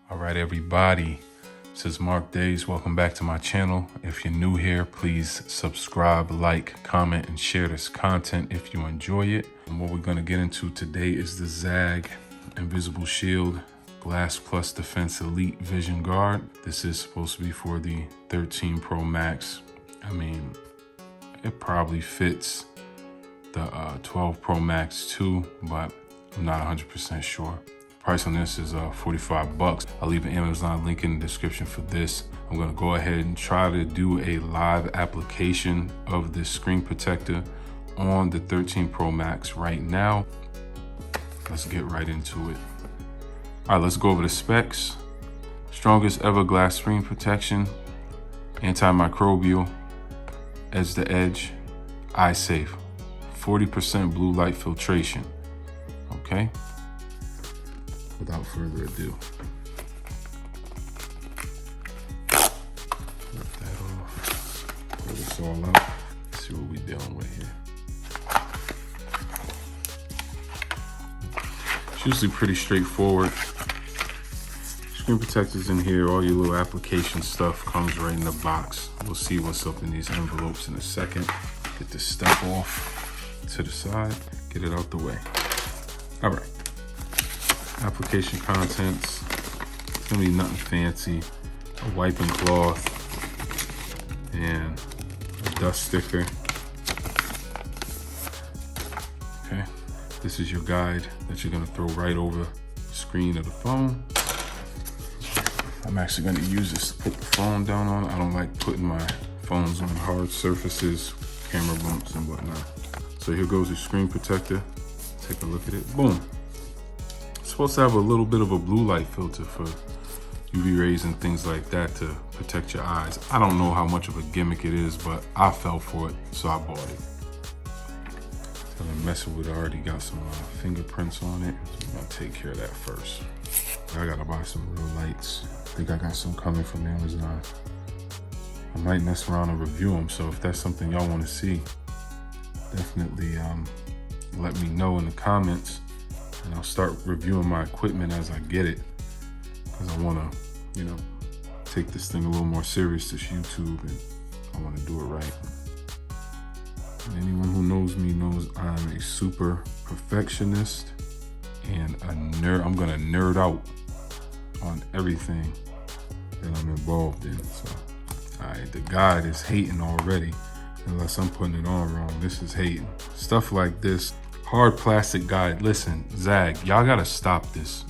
All right, everybody, this is Mark Days. Welcome back to my channel. If you're new here, please subscribe, like, comment, and share this content if you enjoy it. And what we're gonna get into today is the Zagg Invisible Shield Glass Plus Defense Elite Visionguard. This is supposed to be for the 13 Pro Max. I mean, it probably fits the 12 Pro Max too, but I'm not 100% sure. Price on this is $45. I'll leave an Amazon link in the description for this. I'm gonna go ahead and try to do a live application of this screen protector on the 13 Pro Max right now. Let's get right into it. All right, let's go over the specs. Strongest ever glass screen protection, antimicrobial, edge to edge, eye safe, 40% blue light filtration. Okay. Without further ado, rip that off, pull this all out, see what we're dealing with here. It's usually pretty straightforward. Screen protectors in here, all your little application stuff comes right in the box. We'll see what's up in these envelopes in a second. Get this stuff off to the side, get it out the way. All right. Application contents, it's gonna be nothing fancy. A wiping cloth and a dust sticker. Okay, this is your guide that you're gonna throw right over the screen of the phone. I'm actually gonna use this to put the phone down on. I don't like putting my phones on hard surfaces, camera bumps and whatnot. So here goes your screen protector. Take a look at it, boom. Supposed to have a little bit of a blue light filter for UV rays and things like that to protect your eyes. I don't know how much of a gimmick it is, but I fell for it, so I bought it. So I'm messing with it, already got some fingerprints on it. So I'm gonna take care of that first. I gotta buy some real lights. I think I got some coming from Amazon. I might mess around and review them, so if that's something y'all wanna see, definitely let me know in the comments. And I'll start reviewing my equipment as I get it, because I want to, take this thing a little more serious, this YouTube, and I want to do it right. And anyone who knows me knows I'm a super perfectionist and a nerd. I'm gonna nerd out on everything that I'm involved in. So, all right, the guide is hating already, unless I'm putting it on wrong. This is hating. Stuff like this. Hard plastic guide. Listen, Zagg, y'all gotta stop this.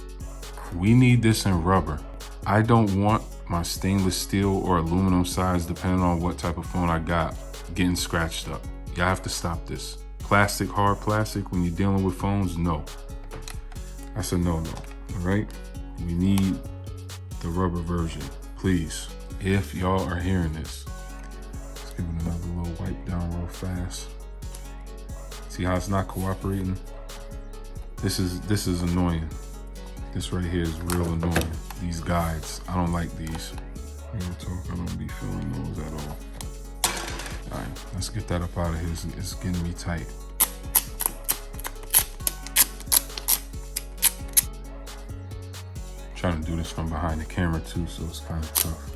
We need this in rubber. I don't want my stainless steel or aluminum sides, depending on what type of phone I got, getting scratched up. Y'all have to stop this. Plastic, hard plastic, when you're dealing with phones, no. That's a no-no, all right? We need the rubber version, please. If y'all are hearing this, let's give it another little wipe down real fast. See how it's not cooperating? This is annoying. This right here is real annoying. These guides, I don't like these. Real talk, I don't be feeling those at all. All right, let's get that up out of here. It's getting me tight. I'm trying to do this from behind the camera too, so it's kind of tough.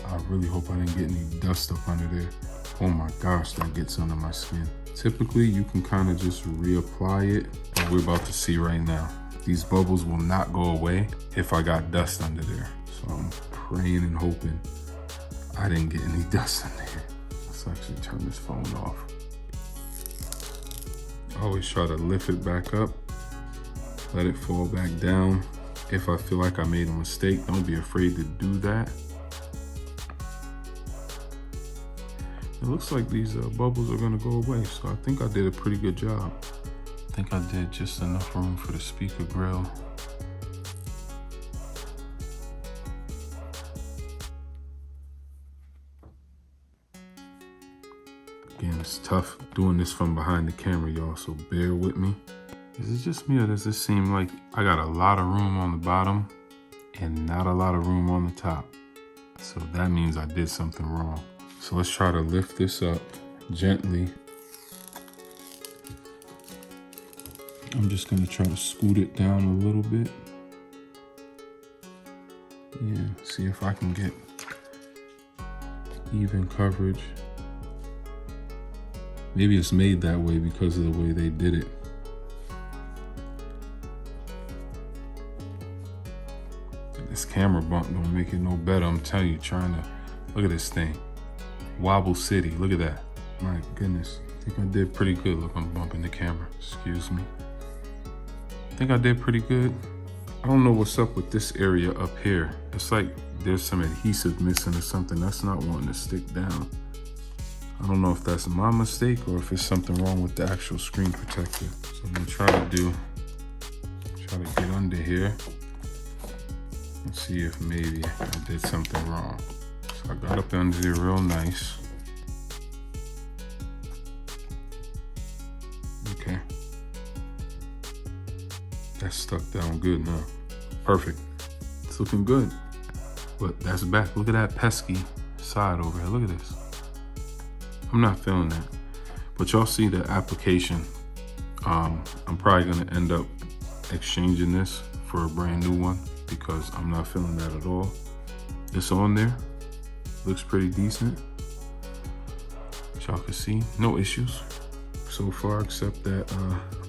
I really hope I didn't get any dust up under there. Oh my gosh, that gets under my skin. Typically, you can kind of just reapply it, and we're about to see right now. These bubbles will not go away if I got dust under there. So I'm praying and hoping I didn't get any dust in there. Let's actually turn this phone off. Always try to lift it back up, let it fall back down. If I feel like I made a mistake, don't be afraid to do that. It looks like these bubbles are gonna go away, so I think I did a pretty good job. I think I did just enough room for the speaker grill. Again, it's tough doing this from behind the camera, y'all, so bear with me. Is it just me, or does this seem like I got a lot of room on the bottom and not a lot of room on the top? So that means I did something wrong. So let's try to lift this up gently. I'm just gonna try to scoot it down a little bit. Yeah, see if I can get even coverage. Maybe it's made that way because of the way they did it. This camera bump don't make it no better. I'm telling you, trying to, look at this thing. Wobble City, look at that. My goodness, I think I did pretty good. Look, I'm bumping the camera, excuse me. I think I did pretty good. I don't know what's up with this area up here. It's like there's some adhesive missing or something. That's not wanting to stick down. I don't know if that's my mistake or if it's something wrong with the actual screen protector. So I'm gonna try to get under here and see if maybe I did something wrong. So I got up under there real nice. Okay. That's stuck down good now. Perfect. It's looking good. But that's back. Look at that pesky side over here. Look at this. I'm not feeling that. But y'all see the application. I'm probably gonna end up exchanging this for a brand new one because I'm not feeling that at all. It's on there. Looks pretty decent. Y'all can see, no issues so far except that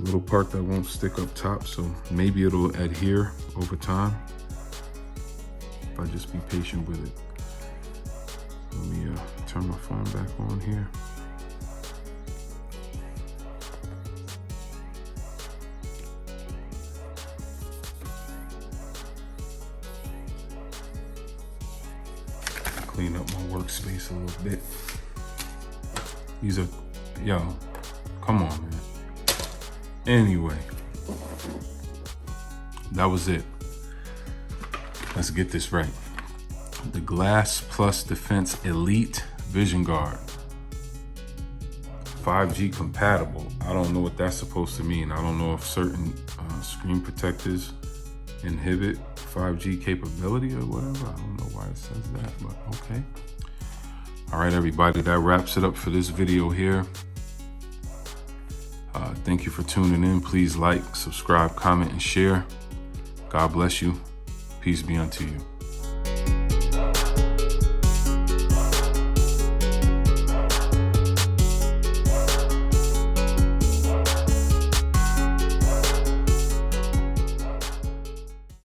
little part that won't stick up top. So maybe it'll adhere over time if I just be patient with it. Let me turn my phone back on here. Clean up my workspace a little bit. These are, yo, come on, man. Anyway, that was it. Let's get this right. The Glass Plus Defense Elite Visionguard. 5G compatible. I don't know what that's supposed to mean. I don't know if certain screen protectors inhibit 5G capability or whatever. I don't know why it says that, but okay. All right, everybody, that wraps it up for this video here. Thank you for tuning in. Please like, subscribe, comment, and share. God bless you. Peace be unto you.